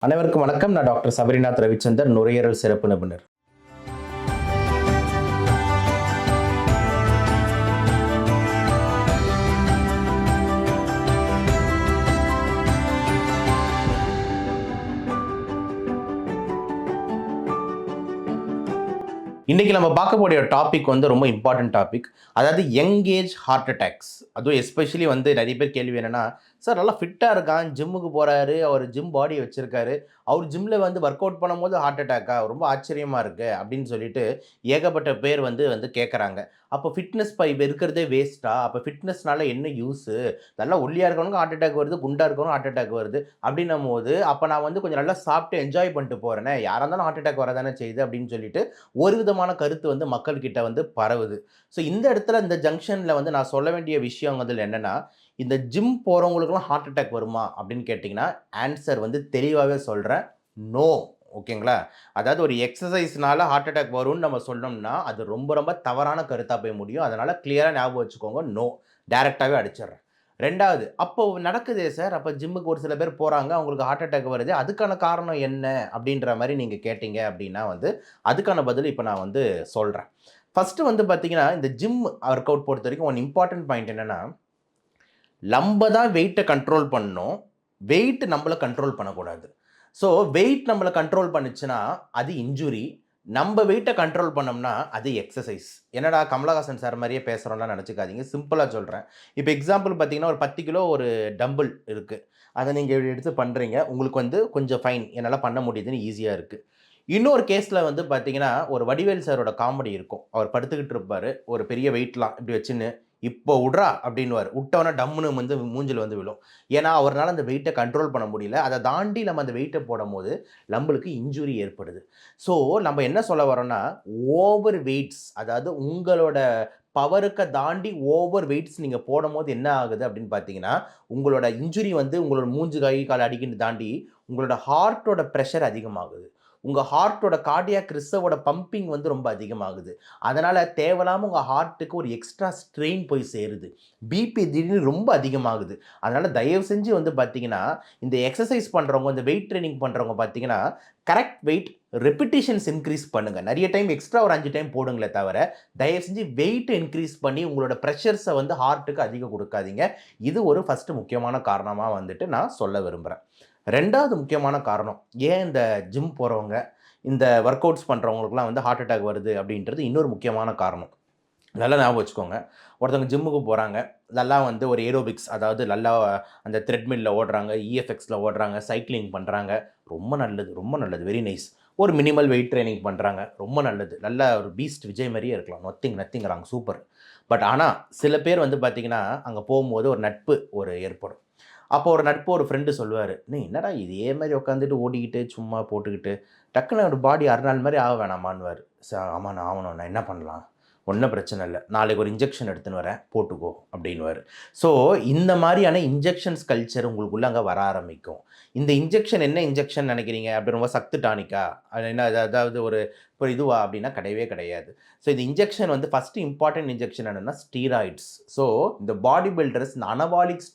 அனைவருக்கும் வணக்கம். நான் டாக்டர் சபரிநாத் ரவிச்சந்தர், நுரையீரல் சிறப்பு நிபுணர். இன்னைக்கு நம்ம பார்க்கக்கூடிய டாபிக் ரொம்ப இம்பார்ட்டன்ட் டாபிக். அதாவது யங் ஏஜ் ஹார்ட் அட்டாக்ஸ். அதுவும் எஸ்பெஷலி நிறைய பேர் கேள்வி என்னன்னா, சார் நல்லா ஃபிட்டாக இருக்கான், ஜிம்முக்கு போகிறாரு, அவர் ஜிம் பாடி வச்சுருக்காரு, அவர் ஜிம்மில் ஒர்க் அவுட் பண்ணும்போது ஹார்ட் அட்டாக்கா, ரொம்ப ஆச்சரியமாக இருக்குது அப்படின்னு சொல்லிட்டு ஏகப்பட்ட பேர் கேட்குறாங்க. அப்போ ஃபிட்னஸ் இப்போ இருக்கிறதே வேஸ்ட்டா? அப்போ ஃபிட்னஸ்னால என்ன யூஸு? நல்லா ஒல்லியாக இருக்கவனுக்கு ஹார்ட் அட்டாக் வருது, குண்டாக இருக்கவனுக்கு ஹார்ட் அட்டாக் வருது அப்படின்னும் போது, அப்போ நான் கொஞ்சம் நல்லா சாப்பிட்டு என்ஜாய் பண்ணிட்டு போகிறேனே, யாராக இருந்தாலும் ஹார்ட் அட்டாக் வரதானே செய்யுது அப்படின்னு சொல்லிட்டு ஒரு விதமான கருத்து மக்கள்கிட்ட பரவுது. ஸோ இந்த இடத்துல இந்த ஜங்ஷனில் நான் சொல்ல வேண்டிய விஷயம் என்னென்னா, இந்த ஜிம் போகிறவங்களுக்குலாம் ஹார்ட் அட்டாக் வருமா அப்படின்னு கேட்டிங்கன்னா, ஆன்சர் தெளிவாகவே சொல்கிறேன், நோ. ஓகேங்களா? அதாவது ஒரு எக்ஸசைஸ்னால ஹார்ட் அட்டாக் வரும்னு நம்ம சொன்னோம்னா, அது ரொம்ப ரொம்ப தவறான கருத்தாக போய் முடியும். அதனால் கிளியராக ஞாபகம் வச்சுக்கோங்க, நோ. டைரெக்டாகவே அடிச்சிடுறேன். ரெண்டாவது, அப்போ நடக்குதே சார், அப்போ ஜிம்முக்கு ஒரு சில பேர் போகிறாங்க, அவங்களுக்கு ஹார்ட் அட்டாக் வருது, அதுக்கான காரணம் என்ன அப்படின்ற மாதிரி நீங்கள் கேட்டிங்க அப்படின்னா அதுக்கான பதில் இப்போ நான் சொல்கிறேன். ஃபஸ்ட்டு பார்த்தீங்கன்னா, இந்த ஜிம் ஒர்க் அவுட் பொறுத்த வரைக்கும் ஒன் இம்பார்ட்டன்ட் பாயிண்ட் என்னென்னா, நம்ம தான் வெயிட்டை கண்ட்ரோல் பண்ணணும், வெயிட் நம்மளை கண்ட்ரோல் பண்ணக்கூடாது. ஸோ வெயிட் நம்மளை கண்ட்ரோல் பண்ணுச்சுன்னா அது இன்ஜுரி, நம்ம வெயிட்டை கண்ட்ரோல் பண்ணோம்னா அது எக்ஸசைஸ். என்னடா கமலஹாசன் சார் மாதிரியே பேசுகிறோம்லாம் நினச்சிக்காதீங்க, சிம்பிளாக சொல்கிறேன். இப்போ எக்ஸாம்பிள் பார்த்தீங்கன்னா, ஒரு 10 கிலோ ஒரு டம்பிள் இருக்குது, அதை நீங்கள் எடுத்து பண்ணுறீங்க, உங்களுக்கு கொஞ்சம் ஃபைன், என்னால் பண்ண முடியுதுன்னு ஈஸியாக இருக்குது. இன்னொரு கேஸில் பார்த்தீங்கன்னா, ஒரு வடிவேல் சாரோட காமெடி இருக்கும். அவர் படுத்துக்கிட்டு இருப்பார், ஒரு பெரிய வெயிட்லாம் இப்படி வச்சுன்னு, இப்போ விட்றா அப்படின்வார், விட்டவொன்னே டம்முன்னு மூஞ்சில் விழும். ஏன்னா அவரால் அந்த வெயிட்டை கண்ட்ரோல் பண்ண முடியல. அதை தாண்டி நம்ம அந்த வெயிட்டை போடும் போது நம்மளுக்கு இன்ஜுரி ஏற்படுது. ஸோ நம்ம என்ன சொல்ல வரோன்னா, ஓவர் வெயிட்ஸ், அதாவது உங்களோட பவருக்கு தாண்டி ஓவர் வெயிட்ஸ் நீங்கள் போடும் போது என்ன ஆகுது அப்படின்னு பார்த்தீங்கன்னா, உங்களோட இன்ஜுரி உங்களோட மூஞ்சு கை கால் அடிக்கின்னு தாண்டி உங்களோட ஹார்ட்டோட ப்ரெஷர் அதிகமாகுது. உங்கள் ஹார்ட்டோட கார்டியாக் ரிசர்வோட பம்பிங் ரொம்ப அதிகமாகுது. அதனால் தேவையில்லாமல் உங்கள் ஹார்ட்டுக்கு ஒரு எக்ஸ்ட்ரா ஸ்ட்ரெயின் போய் சேருது. பிபி திடீர்னு ரொம்ப அதிகமாகுது. அதனால் தயவு செஞ்சு பார்த்தீங்கன்னா, இந்த எக்ஸசைஸ் பண்ணுறவங்க, இந்த வெயிட் ட்ரெயினிங் பண்ணுறவங்க பார்த்தீங்கன்னா, கரெக்ட் வெயிட் ரெப்பிட்டேஷன்ஸ் இன்க்ரீஸ் பண்ணுங்கள். நிறைய டைம் எக்ஸ்ட்ரா ஒரு 5 டைம் போடுங்களே தவிர, தயவு செஞ்சு வெயிட் இன்க்ரீஸ் பண்ணி உங்களோட ப்ரெஷர்ஸை ஹார்ட்டுக்கு அதிகம் கொடுக்காதீங்க. இது ஒரு ஃபஸ்ட்டு முக்கியமான காரணமாக நான் சொல்ல விரும்புகிறேன். ரெண்டாவது முக்கியமான காரணம், ஏன் இந்த ஜிம் போகிறவங்க, இந்த ஒர்க் அவுட்ஸ் பண்ணுறவங்களுக்குலாம் ஹார்ட் அட்டாக் வருது அப்படின்றது இன்னொரு முக்கியமான காரணம். நல்லா ஞாபகம் வச்சுக்கோங்க. ஒருத்தவங்க ஜிம்முக்கு போகிறாங்க, நல்லா ஒரு ஏரோபிக்ஸ், அதாவது நல்லா அந்த த்ரெட்மில்ல ஓடுறாங்க, இஎஃப்எக்ஸில் ஓடுறாங்க, சைக்கிளிங் பண்ணுறாங்க, ரொம்ப நல்லது, ரொம்ப நல்லது, வெரி நைஸ். ஒரு மினிமல் வெயிட் ட்ரைனிங் பண்ணுறாங்க, ரொம்ப நல்லது, நல்ல ஒரு பீஸ்ட் விஜய் மாதிரியே இருக்கலாம், நத்திங்கிறாங்க, சூப்பர். பட் ஆனால் சில பேர் பார்த்தீங்கன்னா, அங்கே போகும்போது ஒரு நட்பு ஏற்படும். அப்போ ஒரு நட்பு, ஒரு ஃப்ரெண்டு சொல்லுவார், நீ என்னடா இதே மாதிரி உட்காந்துட்டு ஓடிக்கிட்டு சும்மா போட்டுக்கிட்டு டக்குன்னு ஒரு பாடி அரைநாள் மாதிரி ஆக வேணாமான்னுவார். ஆமாம், நான் ஆகணும், நான் என்ன பண்ணலாம், ஒன்றும் பிரச்சனை இல்லை, நாளைக்கு ஒரு இன்ஜெக்ஷன் எடுத்துன்னு வரேன், போட்டுக்கோ அப்படின்வார். ஸோ இந்த மாதிரியான இன்ஜெக்ஷன்ஸ் கல்ச்சர் உங்களுக்குள்ளே அங்கே வர ஆரம்பிக்கும். இந்த இன்ஜெக்ஷன் என்ன இன்ஜெக்ஷன் நினைக்கிறீங்க, அப்படி ரொம்ப சத்து டானிக்கா, அது என்ன, அதாவது ஒரு இதுவா அப்படின்னா கிடையவே கிடையாது. ஸோ இந்த இன்ஜெக்ஷன் ஃபஸ்ட்டு இம்பார்ட்டன்ட் இன்ஜெக்ஷன் என்னென்னா ஸ்டீராய்ட்ஸ். ஸோ இந்த பாடி பில்டர்ஸ் இந்த அனபாலிக்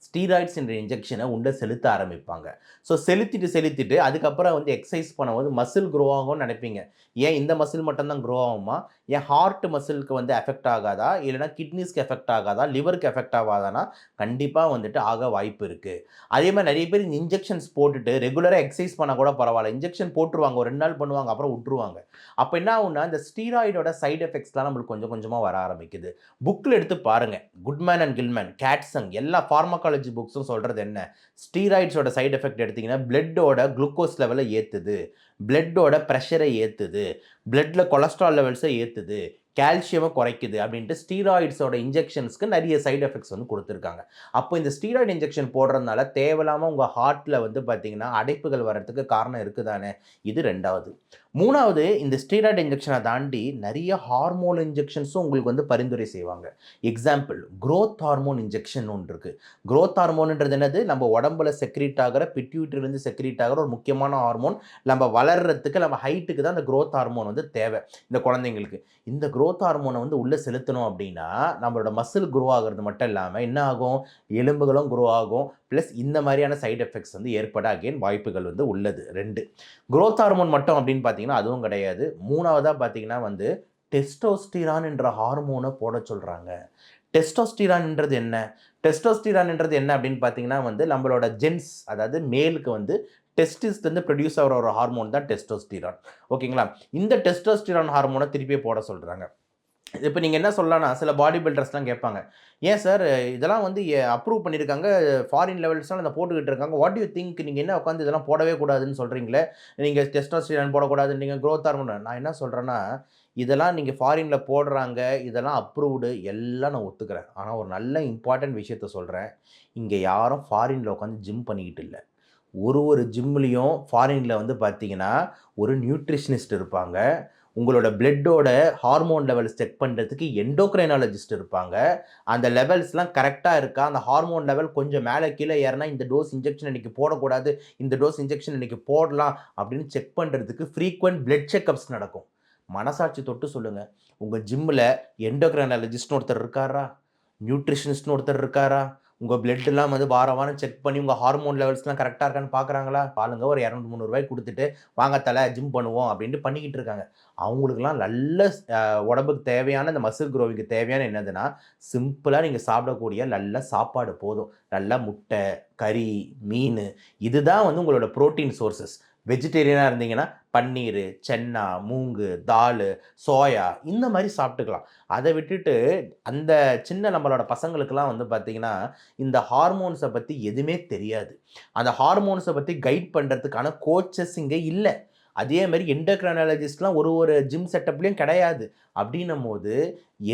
ஸ்டீராய்ட்ஸ் என்ற இன்ஜெக்ஷனை உள்ள செலுத்த ஆரம்பிப்பாங்க. ஸோ செலுத்திட்டு அதுக்கப்புறம் எக்ஸசைஸ் பண்ணும்போது மசில் க்ரோ ஆகும்னு நினைப்பீங்க. ஏன் இந்த மசில் மட்டும்தான் க்ரோ ஆகுமா? ஏன் ஹார்ட் மசிலுக்கு எஃபெக்ட் ஆகாதா, இல்லைனா கிட்னிஸ்க்கு எஃபெக்ட் ஆகாதா, லிவருக்கு எஃபெக்ட் ஆகாதானா? கண்டிப்பாக ஆக வாய்ப்பு இருக்குது. அதே மாதிரி நிறைய பேர் இந்த இன்ஜெக்ஷன்ஸ் போட்டுட்டு ரெகுலராக எக்ஸசைஸ் பண்ணால் கூட பரவாயில்ல, இன்ஜெக்ஷன் போட்டுருவாங்க, ஒரு 2 நாள் பண்ணுவாங்க, அப்புறம் விட்டுருவாங்க. அப்போ என்ன ஆகும்னா, இந்த ஸ்டீராய்டோட சைடு எஃபெக்ட்ஸ்லாம் நம்மளுக்கு கொஞ்சம் கொஞ்சமாக வர ஆரம்பிக்குது. புக்கில் எடுத்து பாருங்கள், குட்மேன் அண்ட் கில்மேன், கேட்சங், எல்லா ஃபார்மகாலஜி புக்ஸும் சொல்கிறது என்ன, ஸ்டீராய்ட்ஸோட சைடு எஃபெக்ட் எடுத்திங்கன்னா பிளட்டோட குளுக்கோஸ் லெவலை ஏற்றுது, பிளட்டோட ப்ரெஷரை ஏற்றுது, பிளட்டில் கொலஸ்ட்ரால் லெவல்ஸை ஏற்றுது, கால்சியமை குறைக்குது அப்படின்ட்டு ஸ்டீராய்ட்ஸோட இன்ஜெக்ஷன்ஸ்க்கு நிறைய சைடு எஃபெக்ட்ஸ் கொடுத்துருக்காங்க. அப்போ இந்த ஸ்டீராய்டு இன்ஜெக்ஷன் போடுறதுனால தேவையில்லாமல் உங்கள் ஹார்ட்டில் பார்த்தீங்கன்னா அடைப்புகள் வர்றதுக்கு காரணம் இருக்குதானே. இது ரெண்டாவது. மூணாவது, இந்த ஸ்டீராய்டு இன்ஜெக்ஷனை தாண்டி நிறைய ஹார்மோன் இன்ஜெக்ஷன்ஸும் உங்களுக்கு பரிந்துரை செய்வாங்க. எக்ஸாம்பிள், க்ரோத் ஹார்மோன் இன்ஜெக்ஷன் ஒன்று இருக்குது. க்ரோத் ஹார்மோன்ன்றது என்னது, நம்ம உடம்புல செக்ரீட் ஆகிற, பிட்யூட்டரிலேருந்து செக்ரீட் ஆகிற ஒரு முக்கியமான ஹார்மோன். நம்ம வளர்கிறதுக்கு, நம்ம ஹைட்டுக்கு தான் இந்த க்ரோத் ஹார்மோன் தேவை இந்த குழந்தைங்களுக்கு. இந்த growth ஹார்மோனை வந்து உள்ளே செலுத்தணும் அப்படின்னா நம்மளோட மசில் க்ரோ ஆகிறது மட்டும் இல்லாமல் என்ன ஆகும், எலும்புகளும் க்ரோ ஆகும். ப்ளஸ் இந்த மாதிரியான சைடு எஃபெக்ட்ஸ் வந்து ஏற்பட அகெயின் வாய்ப்புகள் வந்து உள்ளது. 2 growth ஹார்மோன் மட்டும் அப்படின்னு பார்த்தீங்கன்னா அதுவும் கிடையாது. 3வதாக பார்த்தீங்கன்னா வந்து டெஸ்டோஸ்டிரான் என்ற ஹார்மோனை போட சொல்கிறாங்க. டெஸ்டோஸ்டிரான்ன்றது என்ன? டெஸ்டோஸ்டிரான்ன்றது என்ன அப்படின்னு பார்த்தீங்கன்னா வந்து நம்மளோட ஜென்ஸ், அதாவது மேலுக்கு வந்து டெஸ்டிஸ்லேருந்து ப்ரொடியூஸ் ஆகிற ஒரு ஹார்மோன் தான் டெஸ்டோஸ்டிரான். ஓகேங்களா? இந்த டெஸ்டோஸ்டிரான் ஹார்மோனை திருப்பியே போட சொல்கிறாங்க. இப்போ நீங்கள் என்ன சொல்லலாம்னா, சில பாடி பில்டர்ஸ்லாம் கேட்பாங்க, ஏன் சார் இதெல்லாம் வந்து அப்ரூவ் பண்ணியிருக்காங்க, ஃபாரின் லெவல்ஸ்லாம் அதை போட்டுக்கிட்டு இருக்காங்க, வாட் யூ திங்க், நீங்கள் என்ன உட்காந்து இதெல்லாம் போடவே கூடாதுன்னு சொல்கிறீங்களே, நீங்கள் டெஸ்டோஸ்டிரான் போடக்கூடாது, நீங்கள் க்ரோத் ஹார்மோன். நான் என்ன சொல்கிறேன்னா, இதெல்லாம் நீங்கள் ஃபாரினில் போடுறாங்க, இதெல்லாம் அப்ரூவ்டு, எல்லாம் நான் ஒத்துக்கிறேன். ஆனால் ஒரு நல்ல இம்பார்ட்டன்ட் விஷயத்த சொல்கிறேன், இங்கே யாரும் ஃபாரினில் உட்காந்து ஜிம் பண்ணிக்கிட்டு இல்லை. ஒரு ஜிம்லேயும் ஃபாரினில் வந்து பார்த்தீங்கன்னா ஒரு நியூட்ரிஷனிஸ்ட் இருப்பாங்க, உங்களோட பிளட்டோட ஹார்மோன் லெவல்ஸ் செக் பண்ணுறதுக்கு எண்டோக்ரைனாலஜிஸ்ட் இருப்பாங்க. அந்த லெவல்ஸ்லாம் கரெக்டாக இருக்கா, அந்த ஹார்மோன் லெவல் கொஞ்சம் மேலே கீழே ஏறினா இந்த டோஸ் இன்ஜெக்ஷன் இன்றைக்கி போடக்கூடாது, இந்த டோஸ் இன்ஜெக்ஷன் இன்றைக்கி போடலாம் அப்படின்னு செக் பண்ணுறதுக்கு ஃப்ரீக்வெண்ட் பிளட் செக்கப்ஸ் நடக்கும். மனசாட்சி தொட்டு சொல்லுங்கள், உங்கள் ஜிம்மில் எண்டோக்ரைனாலஜிஸ்ட்னு ஒருத்தர் இருக்காரா, நியூட்ரிஷனிஸ்ட்னு ஒருத்தர் இருக்காரா, உங்கள் பிளட்டெல்லாம் வந்து வாரம் செக் பண்ணி உங்கள் ஹார்மோன் லெவல்ஸ்லாம் கரெக்டாக இருக்கான்னு பார்க்குறாங்களா? பாருங்க, ஒரு 200-300 கொடுத்துட்டு வாங்க தலை ஜிம் பண்ணுவோம் அப்படின்ட்டு பண்ணிக்கிட்டு இருக்காங்க. அவங்களுக்குலாம் நல்ல உடம்புக்கு தேவையான இந்த மசில் க்ரோவிங்க்கு தேவையான என்னதுன்னா, சிம்பிளாக நீங்கள் சாப்பிடக்கூடிய நல்ல சாப்பாடு போதும். நல்ல முட்டை, கறி, மீன், இதுதான் வந்து உங்களோட ப்ரோட்டீன் சோர்சஸ். வெஜிடேரியனாக இருந்தீங்கன்னா பன்னீர், சென்னா, மூங்கு, தால், சோயா இந்த மாதிரி சாப்பிட்டுக்கலாம். அதை விட்டுட்டு அந்த சின்ன நம்மளோட பசங்களுக்கெல்லாம் வந்து பார்த்திங்கன்னா இந்த ஹார்மோன்ஸை பற்றி எதுவுமே தெரியாது. அந்த ஹார்மோன்ஸை பற்றி கைட் பண்ணுறதுக்கான கோச்சஸ் இங்கே இல்லை. அதே மாதிரி எண்டோக்ரைனாலஜிஸ்ட்லாம் ஒரு ஜிம் செட்டப்லேயும் கிடையாது. அப்படின்னும் போது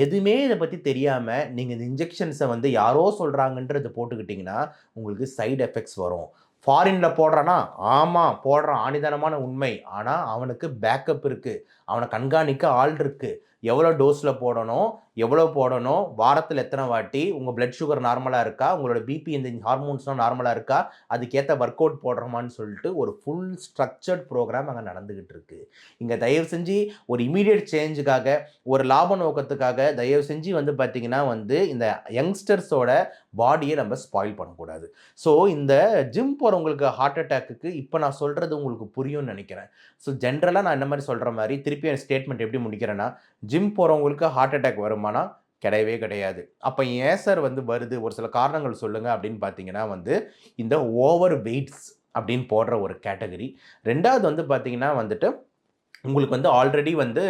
எதுவுமே இதை பற்றி தெரியாமல் நீங்கள் இந்த இன்ஜெக்ஷன்ஸை வந்து யாரோ சொல்கிறாங்கன்றதை போட்டுக்கிட்டிங்கன்னா உங்களுக்கு சைடு எஃபெக்ட்ஸ் வரும். ஃபாரினில் போடுறானா, ஆமாம் போடுறான், ஆணிதனமான உண்மை. ஆனால் அவனுக்கு பேக்கப் இருக்குது, அவனை கண்காணிக்க ஆள் இருக்குது. எவ்வளோ டோஸில் போடணும், எவ்வளோ போடணும், வாரத்தில் எத்தனை வாட்டி, உங்கள் பிளட் சுகர் நார்மலாக இருக்கா, உங்களோட பிபி இந்த ஹார்மோன்ஸ்லாம் நார்மலாக இருக்கா, அதுக்கேற்ற ஒர்க் அவுட் போடுறோமான்னு சொல்லிட்டு ஒரு ஃபுல் ஸ்ட்ரக்சர்ட் ப்ரோக்ராம் அங்கே நடந்துக்கிட்டு இருக்குது. இங்கே தயவு செஞ்சு ஒரு இமீடியட் சேஞ்சுக்காக, ஒரு லாப நோக்கத்துக்காக தயவு செஞ்சு வந்து பார்த்திங்கன்னா வந்து இந்த யங்ஸ்டர்ஸோட பாடியை நம்ம ஸ்பாயில் பண்ணக்கூடாது. ஸோ இந்த ஜிம் போகிறவங்களுக்கு ஹார்ட் அட்டாக்குக்கு இப்போ நான் சொல்கிறது உங்களுக்கு புரியும்னு நினைக்கிறேன். ஸோ ஜென்ரலாக நான் என்ன மாதிரி சொல்கிற மாதிரி திருப்பி என் ஸ்டேட்மெண்ட் எப்படி முடிக்கிறேன்னா, ஜிம் போகிறவங்களுக்கு ஹார்ட் அட்டாக் வருமானா கிடையவே கிடையாது. அப்போ ஏன் சார் வந்து வருது, ஒரு சில காரணங்கள் சொல்லுங்கள் அப்படின்னு பார்த்தீங்கன்னா வந்து இந்த ஓவர் வெயிட்ஸ் அப்படின்னு போடுற ஒரு கேட்டகரி. 2வது வந்து பார்த்தீங்கன்னா வந்துட்டு உங்களுக்கு வந்து ஆல்ரெடி வந்து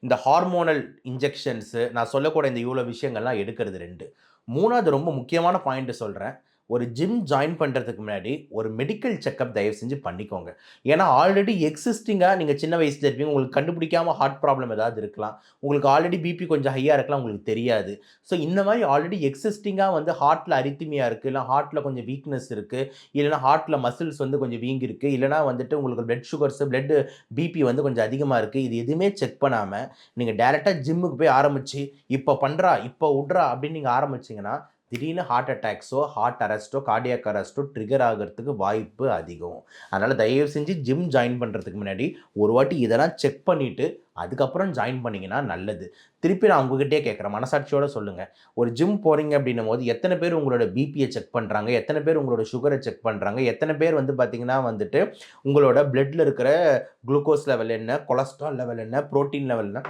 இந்த ஹார்மோனல் இன்ஜெக்ஷன்ஸு நான் சொல்லக்கூட இந்த இவ்வளோ விஷயங்கள்லாம் எடுக்கிறது 2. 3வது ரொம்ப முக்கியமான பாயிண்ட் சொல்கிறேன். ஒரு ஜிம் ஜாயின் பண்ணுறதுக்கு முன்னாடி ஒரு மெடிக்கல் செக்கப் தயவு செஞ்சு பண்ணிக்கோங்க. ஏன்னா ஆல்ரெடி எக்ஸிஸ்டிங்காக நீங்கள் சின்ன வயசில் இருப்பீங்க, உங்களுக்கு கண்டுபிடிக்காமல் ஹார்ட் ப்ராப்ளம் ஏதாவது இருக்கலாம், உங்களுக்கு ஆல்ரெடி பிபி கொஞ்சம் ஹையாக இருக்கலாம், உங்களுக்கு தெரியாது. ஸோ இந்த மாதிரி ஆல்ரெடி எக்ஸிஸ்டிங்காக வந்து ஹார்ட்டில் அரித்திமியா இருக்குது, இல்லை ஹார்ட்டில் கொஞ்சம் வீக்னஸ் இருக்குது, இல்லைனா ஹார்ட்டில் மசில்ஸ் வந்து கொஞ்சம் வீங்கிருக்கு, இல்லைனா வந்துட்டு உங்களுக்கு பிளட் சுகர்ஸு பிளட் பிபி வந்து கொஞ்சம் அதிகமாக இருக்குது, இது எதுவுமே செக் பண்ணாமல் நீங்கள் டேரெக்டாக ஜிம்முக்கு போய் ஆரம்பித்து இப்போ பண்ணுறா இப்போ விட்றா அப்படின்னு நீங்கள் ஆரம்பிச்சிங்கன்னா திடீர்னு ஹார்ட் அட்டாக்ஸோ, ஹார்ட் அரெஸ்ட்டோ, கார்டியாக் அரெஸ்ட்டோ ட்ரிகர் ஆகிறதுக்கு வாய்ப்பு அதிகம். அதனால் தயவு செஞ்சு ஜிம் ஜாயின் பண்ணுறதுக்கு முன்னாடி ஒரு வாட்டி இதெல்லாம் செக் பண்ணிவிட்டு அதுக்கப்புறம் ஜாயின் பண்ணிங்கன்னா நல்லது. திருப்பி நான் உங்ககிட்டே கேட்குறேன், மனசாட்சியோடு சொல்லுங்கள். ஒரு ஜிம் போகிறீங்க அப்படின்னும் போது எத்தனை பேர் உங்களோட பிபியை செக் பண்ணுறாங்க, எத்தனை பேர் உங்களோட சுகரை செக் பண்ணுறாங்க, எத்தனை பேர் வந்து பார்த்திங்கன்னா வந்துட்டு உங்களோட பிளட்டில் இருக்கிற குளுக்கோஸ் லெவல் என்ன, கொலஸ்ட்ரால் லெவல் என்ன, ப்ரோட்டீன் லெவல் என்ன,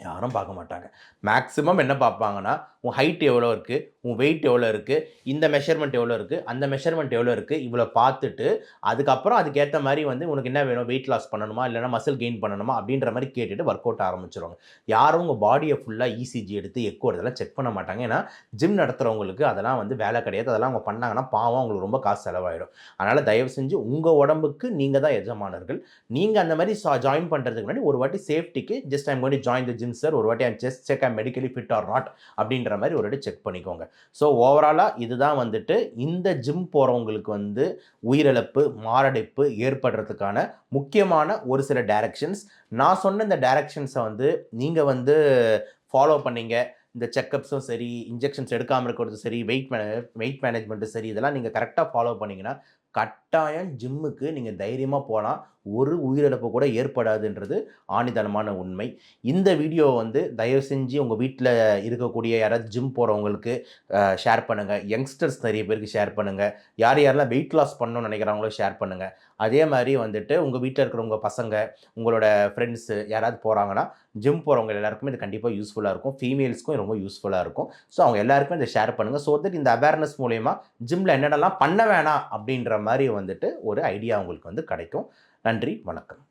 யாரும் பார்க்க மாட்டாங்க. மேக்ஸிமம் என்ன பார்ப்பாங்கன்னா உன் ஹைட் எவ்வளோ இருக்குது, உன் வெயிட் எவ்வளோ இருக்குது, இந்த மெஷர்மெண்ட் எவ்வளோ இருக்குது, அந்த மெஷர்மெண்ட் எவ்வளோ இருக்குது, இவ்வளோ பார்த்துட்டு அதுக்கப்புறம் அதுக்கேற்ற மாதிரி வந்து உனக்கு என்ன வேணும், வெயிட் லாஸ் பண்ணணுமா இல்லைனா மசில் கெயின் பண்ணணுமா அப்படின்ற மாதிரி கேட்டுட்டு ஒர்க் அவுட் ஆரம்பிச்சிருவாங்க. யாரும் உங்கள் பாடியை ஃபுல்லாக இசிஜி எடுத்து எக்கோ இதெல்லாம் செக் பண்ண மாட்டாங்க. ஏன்னா ஜிம் நடத்துகிறவங்களுக்கு அதெல்லாம் வந்து வேலை கிடையாது. அதெல்லாம் அவங்க பண்ணாங்கன்னா பாவம் அவங்களுக்கு ரொம்ப காசு செலவாயிடும். அதனால் தயவு செஞ்சு உங்கள் உடம்புக்கு நீங்கள் தான் எஜமானர்கள். நீங்கள் அந்த மாதிரி ஜாயின் பண்ணுறதுக்கு முன்னாடி ஒரு வாட்டி சேஃப்டிக்கு just I'm going to join the gym sir, ஒரு வாட்டி I'm just check I'm medically fit or not அப்படின்ற மாதிரி ஒரு வாட்டி செக் பண்ணிக்கோங்க. ஸோ ஓவராலாக இதுதான் வந்துட்டு இந்த ஜிம் போகிறவங்களுக்கு வந்து உயிரிழப்பு, மாரடைப்பு ஏற்படுறதுக்கான முக்கியமான ஒரு சில டைரக்ஷன்ஸ். நான் சொன்ன இந்த டைரக்ஷன்ஸை வந்து நீங்கள் வந்து ஃபாலோ பண்ணீங்க, இந்த செக்கப்ஸும் சரி, இன்ஜெக்ஷன்ஸ் எடுக்காமல் இருக்கிறதும் சரி, வெயிட் மேனேஜ்மெண்ட்டும் சரி, இதெல்லாம் நீங்கள் கரெக்டாக ஃபாலோ பண்ணிங்கன்னா கட்டாயம் ஜிம்முக்கு நீங்கள் தைரியமாக போகலாம். ஒரு உயிரிழப்பு கூட ஏற்படாதுன்றது ஆணித்தனமான உண்மை. இந்த வீடியோ வந்து தயவு செஞ்சு உங்கள் வீட்டில் இருக்கக்கூடிய யாராவது ஜிம் போகிறவங்களுக்கு ஷேர் பண்ணுங்கள். யங்ஸ்டர்ஸ் நிறைய பேருக்கு ஷேர் பண்ணுங்கள். யார் யாரெல்லாம் வெயிட் லாஸ் பண்ணணும்னு நினைக்கிறாங்களோ ஷேர் பண்ணுங்கள். அதே மாதிரி வந்துட்டு உங்கள் வீட்டில் இருக்கிறவங்க பசங்க, உங்களோட ஃப்ரெண்ட்ஸு யாராவது போகிறாங்கன்னா, ஜிம் போகிறவங்க எல்லாருக்குமே இது கண்டிப்பாக யூஸ்ஃபுல்லாக இருக்கும். ஃபீமேல்ஸ்க்கும் ரொம்ப யூஸ்ஃபுல்லாக இருக்கும். ஸோ அவங்க எல்லாருக்குமே இதை ஷேர் பண்ணுங்கள். ஸோ தட் இந்த அவேர்னஸ் மூலயமா ஜிம்மில் என்னென்னலாம் பண்ண வேணாம் அப்படின்ற மாதிரி வந்துட்டு ஒரு ஐடியா உங்களுக்கு வந்து கிடைக்கும். நன்றி, வணக்கம்.